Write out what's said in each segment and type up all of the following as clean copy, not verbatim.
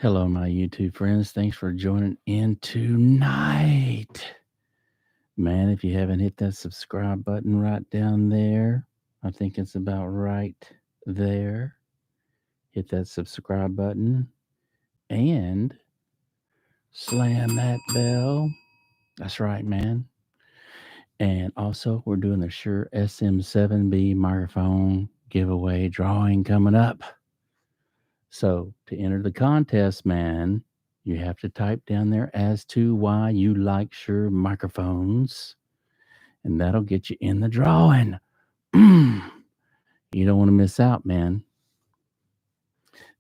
Hello, my YouTube friends. Thanks for joining in tonight. Man, if you haven't hit that subscribe button right down there, I think it's about right there. Hit that subscribe button and slam that bell. That's right, man. And also, we're doing the Shure SM7B microphone giveaway drawing coming up. So, to enter the contest, man, you have to type down there as to why you like Shure microphones, and that'll get you in the drawing. You don't want to miss out, man.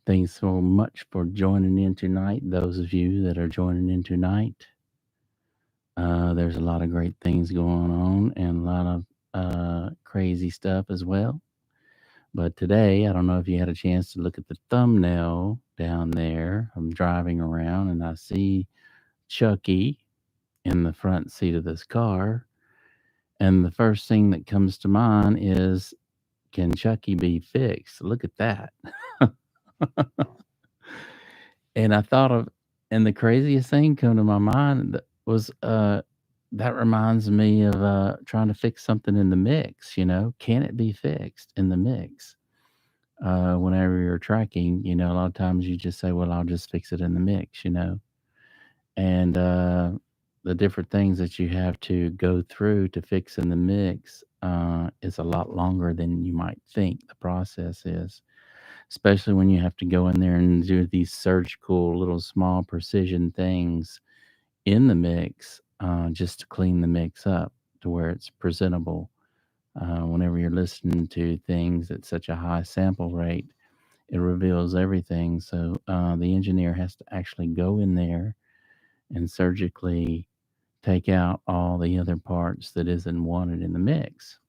Thanks so much for joining in tonight. Those of you that are joining in tonight, there's a lot of great things going on and a lot of crazy stuff as well. But today, I don't know if you had a chance to look at the thumbnail down there. I'm driving around and I see Chucky in the front seat of this car. And the first thing that comes to mind is, can Chucky be fixed? Look at that. And I thought of, and the craziest thing come to my mind was, that reminds me of trying to fix something in the mix. Can it be fixed in the mix? Whenever you're tracking, a lot of times you just say, well, I'll just fix it in the mix. And the different things that you have to go through to fix in the mix is a lot longer than you might think the process is, especially when you have to go in there and do these surgical little small precision things in the mix just to clean the mix up to where it's presentable. Whenever you're listening to things at such a high sample rate, it reveals everything. So the engineer has to actually go in there and surgically take out all the other parts that isn't wanted in the mix.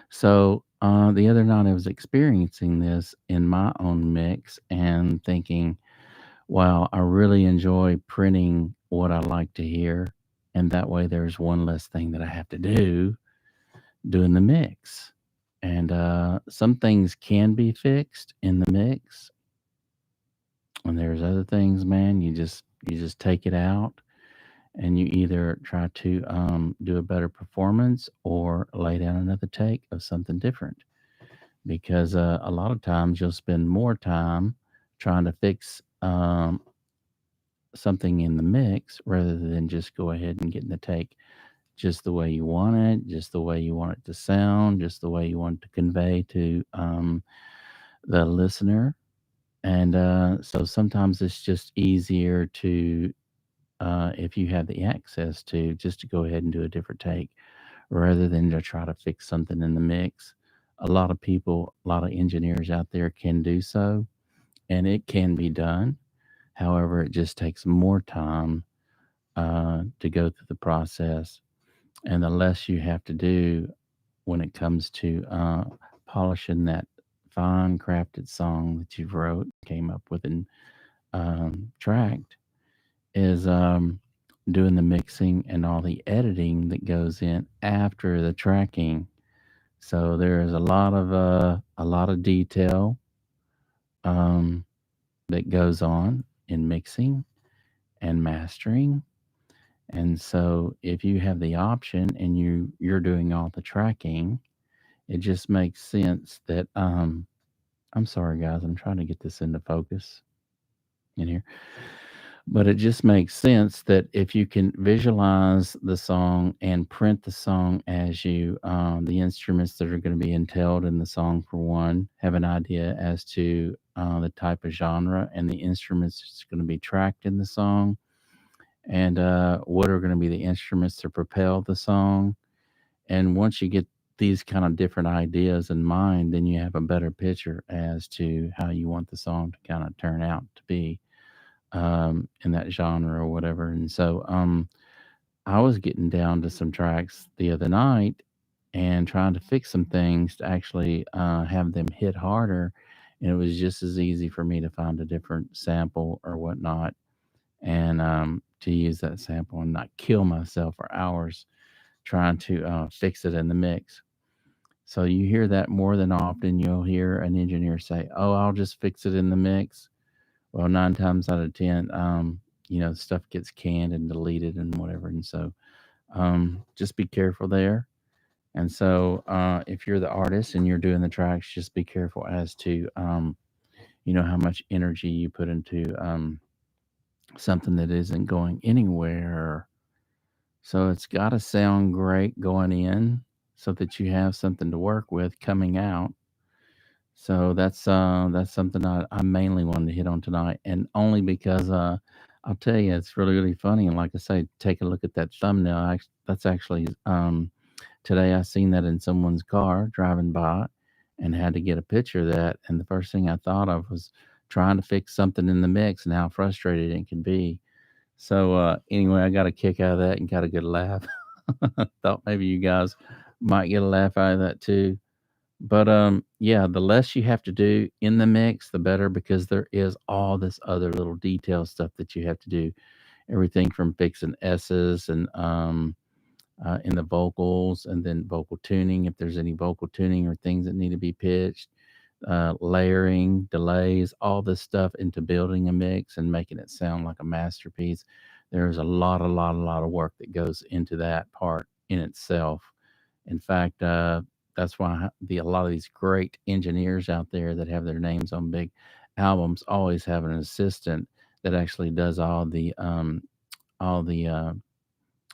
So the other night I was experiencing this in my own mix and thinking, wow, I really enjoy printing what I like to hear. And that way there's one less thing that I have to do doing the mix. And some things can be fixed in the mix. And there's other things, man, you just take it out and you either try to do a better performance or lay down another take of something different. Because a lot of times you'll spend more time trying to fix something in the mix rather than just go ahead and getting the take just the way you want it, just the way you want it to sound, just the way you want it to convey to the listener. And so sometimes it's just easier to, if you have the access to, just to go ahead and do a different take rather than to try to fix something in the mix. A lot of people, a lot of engineers out there can do so, and it can be done. However, it just takes more time to go through the process, and the less you have to do when it comes to polishing that fine crafted song that you've wrote, came up with, and tracked, is doing the mixing and all the editing that goes in after the tracking. So there's a lot of detail um, that goes on in mixing and mastering. And so if you have the option and you're doing all the tracking, it just makes sense that I'm sorry guys, I'm trying to get this into focus in here. But it just makes sense that if you can visualize the song and print the song as you, the instruments that are going to be entailed in the song, for one, have an idea as to the type of genre and the instruments that's going to be tracked in the song, and what are going to be the instruments to propel the song. And once you get these kind of different ideas in mind, then you have a better picture as to how you want the song to kind of turn out to be in that genre or whatever. And so I was getting down to some tracks the other night and trying to fix some things to actually have them hit harder. And it was just as easy for me to find a different sample or whatnot, and to use that sample and not kill myself for hours trying to fix it in the mix. So you hear that more than often. You'll hear an engineer say, "Oh, I'll just fix it in the mix." Well, 9 times out of 10, stuff gets canned and deleted and whatever. And so just be careful there. And so if you're the artist and you're doing the tracks, just be careful as to, how much energy you put into something that isn't going anywhere. So it's got to sound great going in so that you have something to work with coming out. So that's something I mainly wanted to hit on tonight, and only because I'll tell you it's really really funny. And like I say, take a look at that thumbnail. That's actually today I seen that in someone's car driving by, and had to get a picture of that. And the first thing I thought of was trying to fix something in the mix and how frustrated it can be. So anyway, I got a kick out of that and got a good laugh. Thought maybe you guys might get a laugh out of that too. But yeah, the less you have to do in the mix, the better, because there is all this other little detail stuff that you have to do. Everything from fixing S's and in the vocals, and then vocal tuning if there's any vocal tuning or things that need to be pitched, layering, delays, all this stuff into building a mix and making it sound like a masterpiece. There's a lot of work that goes into that part in itself. In fact, that's why a lot of these great engineers out there that have their names on big albums always have an assistant that actually does all the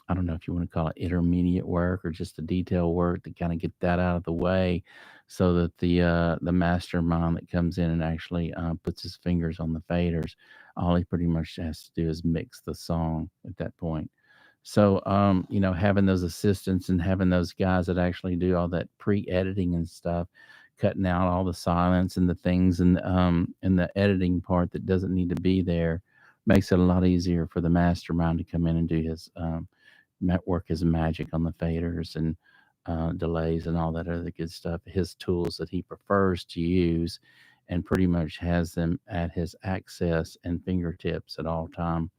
I don't know if you want to call it intermediate work or just the detail work to kind of get that out of the way, so that the mastermind that comes in and actually puts his fingers on the faders, all he pretty much has to do is mix the song at that point. So having those assistants and having those guys that actually do all that pre-editing and stuff, cutting out all the silence and the things and the editing part that doesn't need to be there, makes it a lot easier for the mastermind to come in and do his work his magic on the faders and delays and all that other good stuff. His tools that he prefers to use, and pretty much has them at his access and fingertips at all time.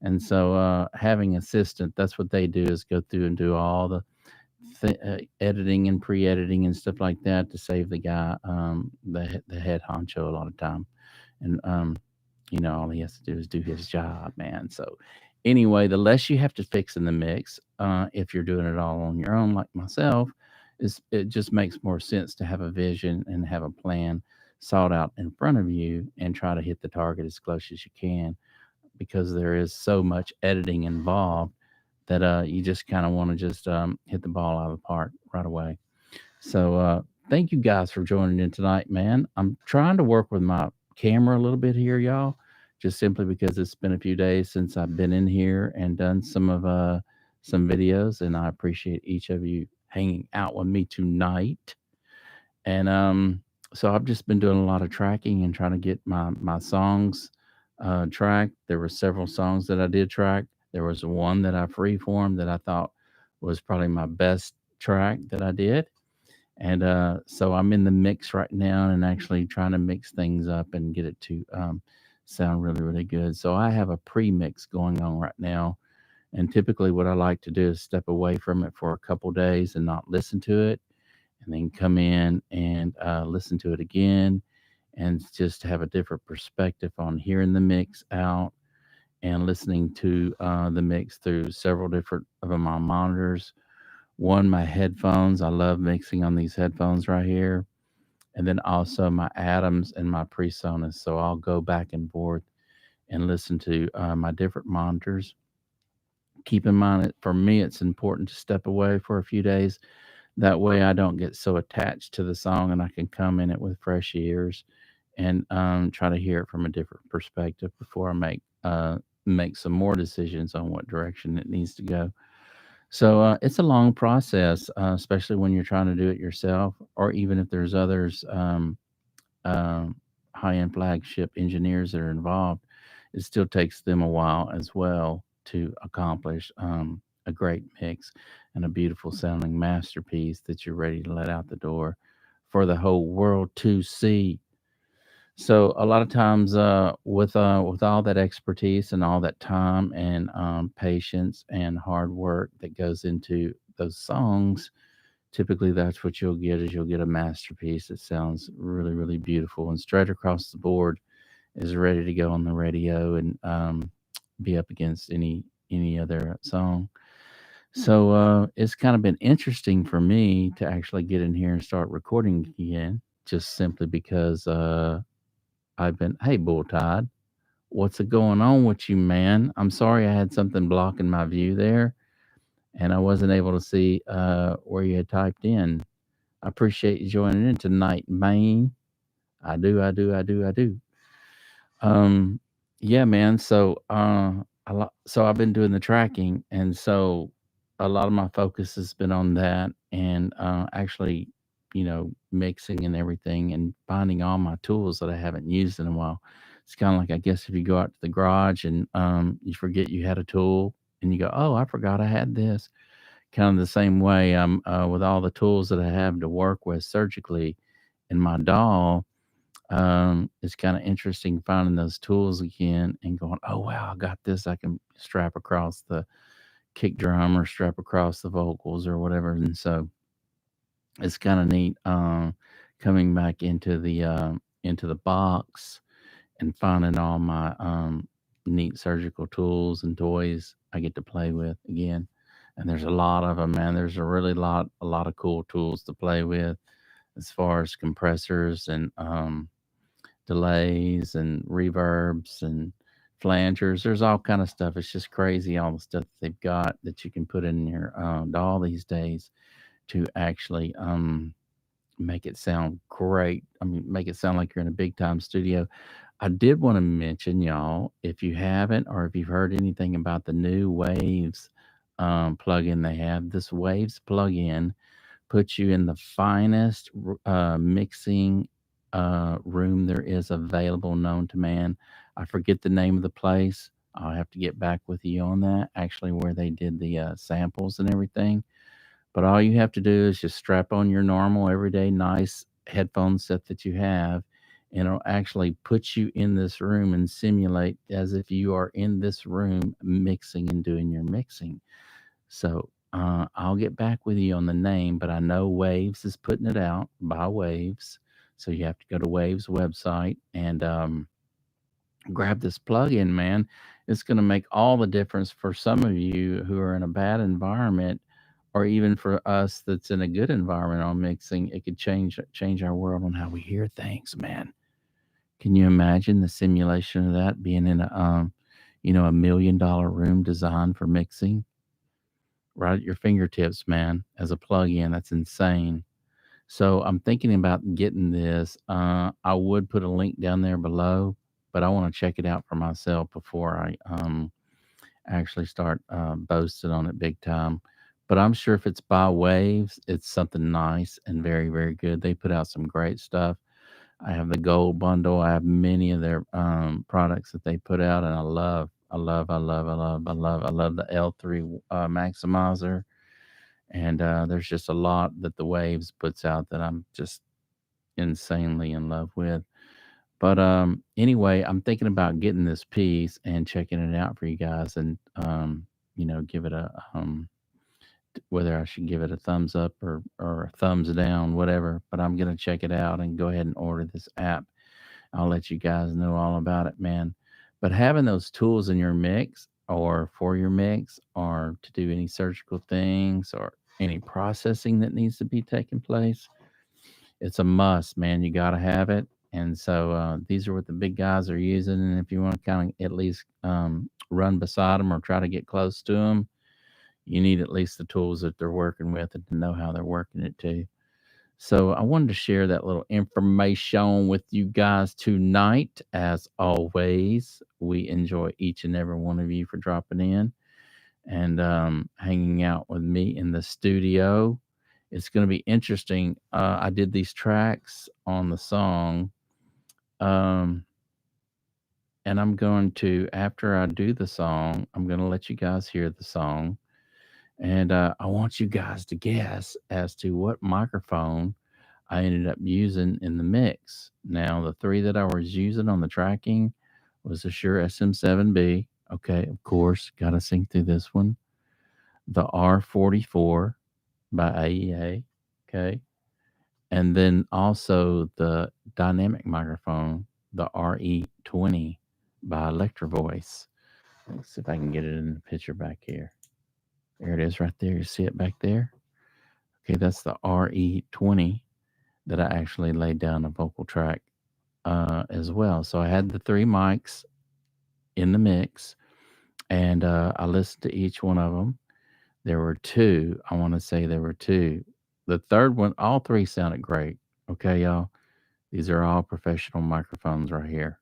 And so, having assistant, that's what they do, is go through and do all the editing and pre-editing and stuff like that to save the guy, the head honcho, a lot of time. And all he has to do is do his job, man. So anyway, the less you have to fix in the mix, if you're doing it all on your own, like myself, is it just makes more sense to have a vision and have a plan sought out in front of you and try to hit the target as close as you can, because there is so much editing involved that you just kind of want to just hit the ball out of the park right away. So thank you guys for joining in tonight, man. I'm trying to work with my camera a little bit here, y'all, just simply because it's been a few days since I've been in here and done some videos, and I appreciate each of you hanging out with me tonight. And so I've just been doing a lot of tracking and trying to get my songs tracked. There were several songs that I did track. There was one that I freeformed that I thought was probably my best track that I did. And so I'm in the mix right now and actually trying to mix things up and get it to sound really, really good. So I have a pre mix going on right now. And typically, what I like to do is step away from it for a couple days and not listen to it, and then come in and listen to it again, and just have a different perspective on hearing the mix out and listening to the mix through several different of my monitors. One, my headphones. I love mixing on these headphones right here. And then also my Atoms and my PreSonus. So I'll go back and forth and listen to my different monitors. Keep in mind that for me, it's important to step away for a few days. That way I don't get so attached to the song, and I can come in it with fresh ears and try to hear it from a different perspective before I make some more decisions on what direction it needs to go. So it's a long process, especially when you're trying to do it yourself, or even if there's others, um, high end flagship engineers that are involved. It still takes them a while as well to accomplish a great mix and a beautiful sounding masterpiece that you're ready to let out the door for the whole world to see. So a lot of times, with all that expertise and all that time and patience and hard work that goes into those songs, typically that's what you'll get a masterpiece that sounds really, really beautiful and straight across the board. is ready to go on the radio and be up against any other song. So it's kind of been interesting for me to actually get in here and start recording again, just simply because I've been, hey, Bull Tide, what's going on with you, man? I'm sorry I had something blocking my view there and I wasn't able to see where you had typed in. I appreciate you joining in tonight, man. I do, I do, I do, I do. Um, yeah, man. So I've been doing the tracking, and so a lot of my focus has been on that, and actually, mixing and everything, and finding all my tools that I haven't used in a while. It's kind of like, I guess, if you go out to the garage and you forget you had a tool, and you go, "Oh, I forgot I had this." Kind of the same way with all the tools that I have to work with surgically in my doll. It's kind of interesting finding those tools again and going, oh wow, I got this. I can strap across the kick drum or strap across the vocals or whatever. And so it's kind of neat coming back into the box and finding all my neat surgical tools and toys I get to play with again. And there's a lot of them, man. There's a lot of cool tools to play with as far as compressors and delays and reverbs and flangers. There's all kind of stuff. It's just crazy all the stuff that they've got that you can put in your DAW these days to actually make it sound great. I mean, make it sound like you're in a big time studio. I did want to mention, y'all, if you haven't or if you've heard anything about the new Waves plugin they have, this Waves plugin puts you in the finest mixing room there is available known to man. I forget the name of the place. I'll have to get back with you on that, actually, where they did the samples and everything. But all you have to do is just strap on your normal, everyday, nice headphone set that you have, and it'll actually put you in this room and simulate as if you are in this room mixing and doing your mixing. So I'll get back with you on the name, but I know Waves is putting it out by Waves. So you have to go to Waves website and grab this plugin, man. It's going to make all the difference for some of you who are in a bad environment, or even for us that's in a good environment on mixing. It could change our world on how we hear things, man. Can you imagine the simulation of that being in a $1 million room designed for mixing? Right at your fingertips, man, as a plug-in. That's insane. So I'm thinking about getting this. I would put a link down there below, but I want to check it out for myself before I actually start boasting on it big time. But I'm sure if it's by Waves, it's something nice and very, very good. They put out some great stuff. I have the gold bundle. I have many of their products that they put out, and I love the L3 maximizer. And there's just a lot that the Waves puts out that I'm just insanely in love with. But anyway, I'm thinking about getting this piece and checking it out for you guys, and give it a whether I should give it a thumbs up or a thumbs down, whatever. But I'm gonna check it out and go ahead and order this app. I'll let you guys know all about it, man. But having those tools in your mix or for your mix or to do any surgical things or any processing that needs to be taking place, it's a must, man. You got to have it. And so these are what the big guys are using. And if you want to kind of at least run beside them or try to get close to them, you need at least the tools that they're working with and to know how they're working it too. So I wanted to share that little information with you guys tonight. As always, we enjoy each and every one of you for dropping in and hanging out with me in the studio. It's going to be interesting. I did these tracks on the song, um, and I'm going to, after I do the song, I'm going to let you guys hear the song. And I want you guys to guess as to what microphone I ended up using in the mix. Now, the three that I was using on the tracking was the Shure SM7B. Okay, of course, got to sing through this one. The R44 by AEA. Okay. And then also the dynamic microphone the RE20 by Electro Voice. Let's see if I can get it in the picture back here. There it is right there. You see it back there? Okay, that's the RE20 that I actually laid down a vocal track as well. So I had the three mics in the mix, and I listened to each one of them. There were two. I want to say there were two. The third one, all three sounded great. Okay, y'all. These are all professional microphones right here.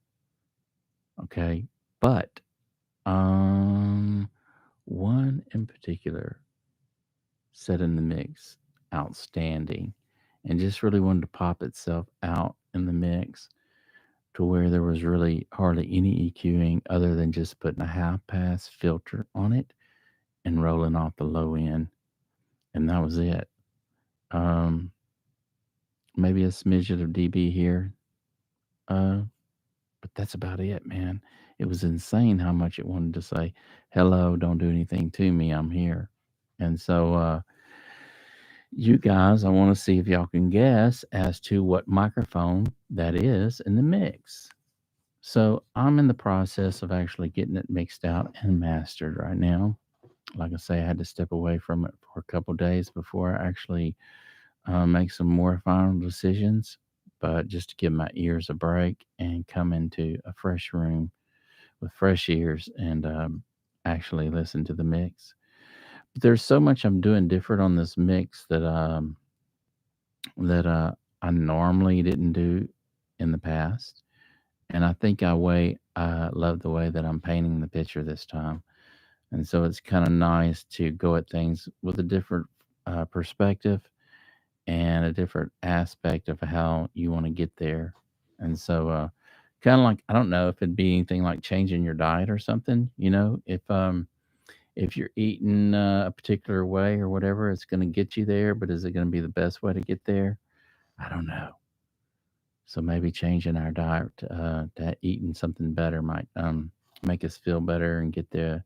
Okay, but um, one in particular set in the mix outstanding, and just really wanted to pop itself out in the mix to where there was really hardly any EQing other than just putting a high pass filter on it and rolling off the low end, and that was it. Um, Maybe a smidget of dB here, uh, but that's about it, man. It was insane how much it wanted to say, "Hello, don't do anything to me. I'm here." And so, you guys, I want to see if y'all can guess as to what microphone that is in the mix. So I'm in the process of actually getting it mixed out and mastered right now. Like I say, I had to step away from it for a couple days before I actually make some more final decisions. But just to give my ears a break and come into a fresh room with fresh ears and actually listen to the mix. But there's so much I'm doing different on this mix that I normally didn't do in the past. And I think I love the way that I'm painting the picture this time. And so it's kind of nice to go at things with a different perspective and a different aspect of how you want to get there. And so, kind of like, I don't know if it'd be anything like changing your diet or something, if you're eating a particular way or whatever, it's going to get you there, but is it going to be the best way to get there? I don't know. So maybe changing our diet to eating something better might make us feel better and get to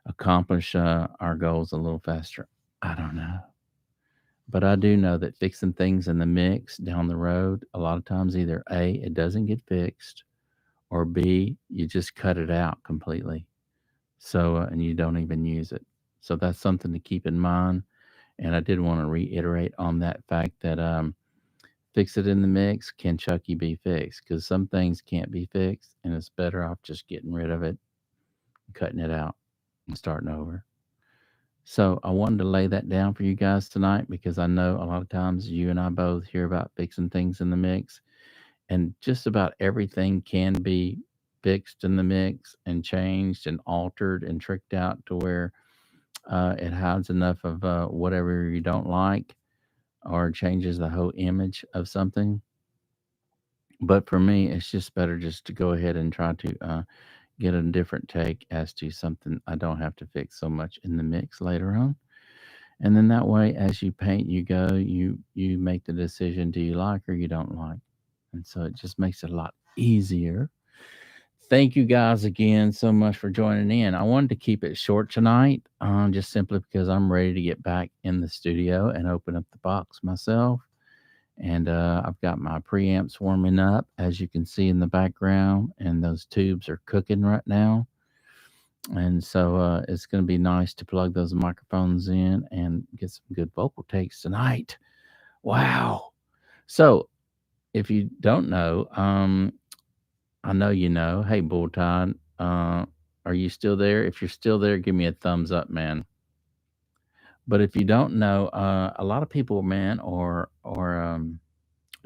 accomplish our goals a little faster. I don't know. But I do know that fixing things in the mix down the road, a lot of times either A, it doesn't get fixed, or B, you just cut it out completely. So, and you don't even use it. So that's something to keep in mind. And I did want to reiterate on that fact that fix it in the mix. Can Chucky be fixed? Because some things can't be fixed, and it's better off just getting rid of it, cutting it out, and starting over. So I wanted to lay that down for you guys tonight because I know a lot of times you and I both hear about fixing things in the mix, and just about everything can be fixed in the mix and changed and altered and tricked out to where it hides enough of whatever you don't like or changes the whole image of something. But for me, it's just better just to go ahead and try to get a different take as to something I don't have to fix so much in the mix later on. And then that way, as you paint, you make the decision: do you like or you don't like? And so it just makes it a lot easier. Thank you guys again so much for joining in. I wanted to keep it short tonight, just simply because I'm ready to get back in the studio and open up the box myself. And I've got my preamps warming up, as you can see in the background, and those tubes are cooking right now. And so it's going to be nice to plug those microphones in and get some good vocal takes tonight. Wow. So if you don't know, I know you know. Hey, Bull Tide, are you still there? If you're still there, give me a thumbs up, man. But if you don't know, a lot of people, man, are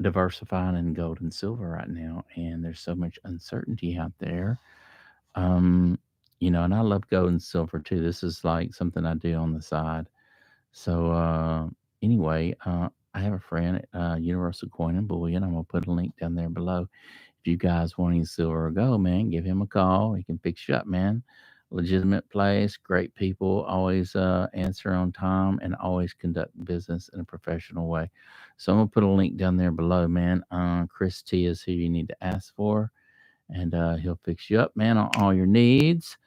diversifying in gold and silver right now, and there's so much uncertainty out there. Um, and I love gold and silver too. This is like something I do on the side. So anyway, I have a friend at Universal Coin and Bullion. I'm gonna put a link down there below. If you guys want any silver or gold, man, give him a call. He can fix you up, man. Legitimate place, great people, always answer on time, and always conduct business in a professional way. So I'm gonna put a link down there below, man. Chris T is who you need to ask for, and he'll fix you up, man, on all your needs.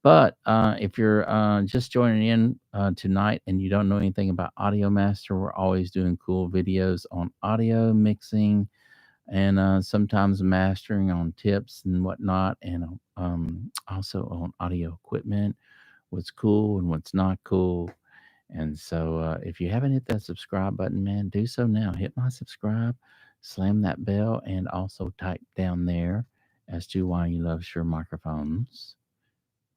But if you're just joining in tonight and you don't know anything about Audio Master, we're always doing cool videos on audio mixing, and sometimes mastering on tips and whatnot, and also on audio equipment, what's cool and what's not cool. And so, if you haven't hit that subscribe button, man, do so now. Hit my subscribe, slam that bell, and also type down there as to why you love Shure microphones.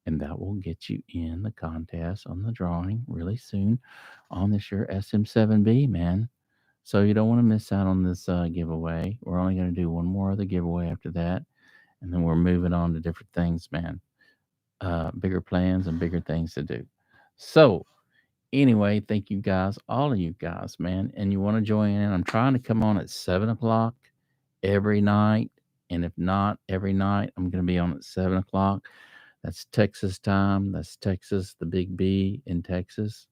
And that will get you in the contest on the drawing really soon on the Shure SM7B, man. So you don't want to miss out on this giveaway. We're only going to do one more other giveaway after that, and then we're moving on to different things, man. Bigger plans and bigger things to do. So anyway, thank you guys, all of you guys, man. And you want to join in? I'm trying to come on at 7 o'clock every night, and if not every night, I'm going to be on at 7 o'clock. That's Texas time. That's Texas, the Big B in Texas.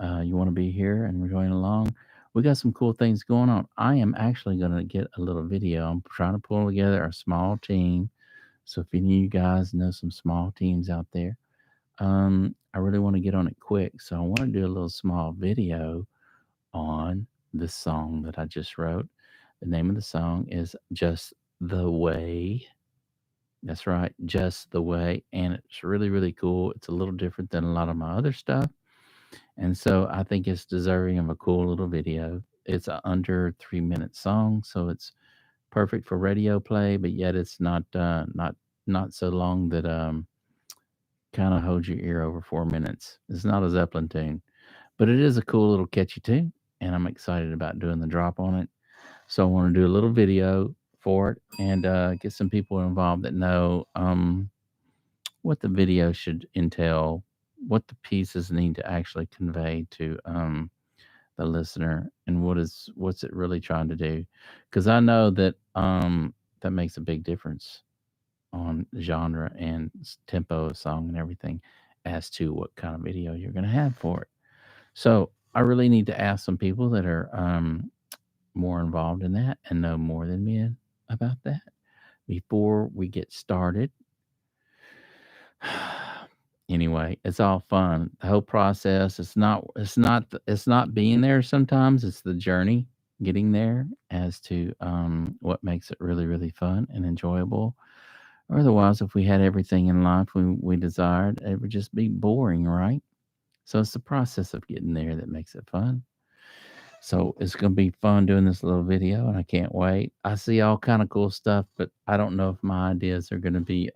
You want to be here and join along? We got some cool things going on. I am actually going to get a little video. I'm trying to pull together a small team. So if any of you guys know some small teams out there, I really want to get on it quick. So I want to do a little small video on this song that I just wrote. The name of the song is Just the Way. That's right, Just the Way. And it's really, really cool. It's a little different than a lot of my other stuff. And so I think it's deserving of a cool little video. It's a under 3 minute song, so it's perfect for radio play, but yet it's not so long that kind of holds your ear over 4 minutes. It's not a Zeppelin tune, but it is a cool little catchy tune, and I'm excited about doing the drop on it. So I want to do a little video for it and get some people involved that know what the video should entail, what the pieces need to actually convey to the listener, and what's it really trying to do. Because I know that that makes a big difference on genre and tempo of song and everything as to what kind of video you're going to have for it. So I really need to ask some people that are more involved in that and know more than me about that before we get started. Anyway, it's all fun. The whole process. It's not being there sometimes. It's the journey getting there as to what makes it really really fun and enjoyable. Otherwise, if we had everything in life we desired, it would just be boring, right? So it's the process of getting there that makes it fun. So it's gonna be fun doing this little video, and I can't wait. I see all kind of cool stuff, but I don't know if my ideas are gonna be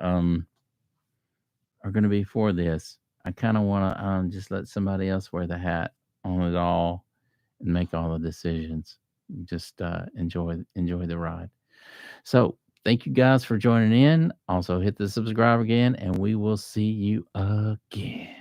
for this. I kind of want to just let somebody else wear the hat on it all and make all the decisions. Just enjoy the ride. So thank you guys for joining in. Also hit the subscribe again, and we will see you again.